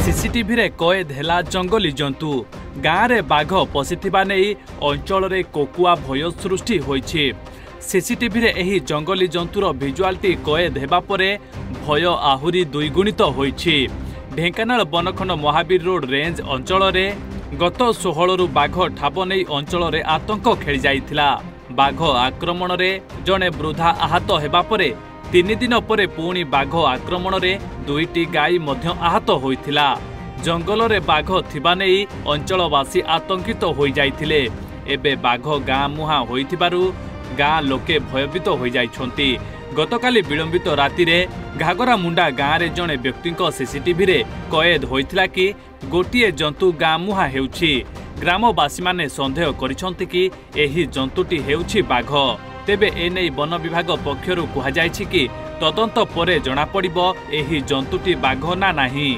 CCTV रे कैद हैला जंगली जंतु गाँव रे बाघ पशिथिबा नहीं अंचल रे कोकुआ भय सृष्टि होइछि। सीसीटीवी रे एही जंगली जंतुर भिजुआलटी कैद हेबा परे भय आहुरी द्विगुणित होइछि। ढेंकानाल बनखंड महावीर रोड रेंज अंचल रे गत 16 रु बाघ ठाब नहीं अंचल रे आतंक खेली जाइथिला। बाघ आक्रमण रे जणे वृद्धा आहत हेबा परे 3 दिन परे पुणी बाघ आक्रमण रे 2टी गाई मध्य आहत होइथिला। जंगल रे बाघ थिबा नेई अंचलवासी आतंकित होई जाइथिले। एबे बाघ गाँ मुहा होइथिबारु गाँ लोके भयभीत होई जाइछंती। गतकाली विलंबित राति रे घागरा मुंडा गाँ रे जणे व्यक्तिंक सीसीटीवी रे कैद होइथिला कि गोटिए जंतु गाँ मुहा हेउछि। ग्रामवासी माने संदेह करिसंती कि एही जंतुटी हेउछि बाघ। तेबे एनै वन विभाग पक्षरु कुहा जायछि कि तदंत परे जणा पड़िबो एही जंतुटी बाघ ना नाही।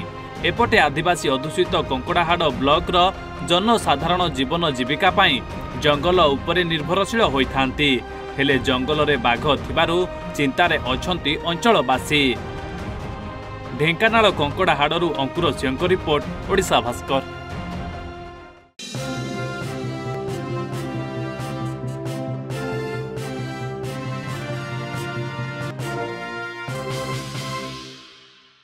एपटे आदिवासी अधुषित कंकड़ाहाड़ ब्लॉक रो जनसाधारण जीवन जीविका पाई जंगल उपरे निर्भरशील होइथांती। हेले जंगल रे बाघ थिबारु चिंतारे अछंती अंचलवासी। ढेंकानाल कंकड़ाहाड़रू अंकुर सिंहଙ୍କ रिपोर्ट ओडिशा भास्कर।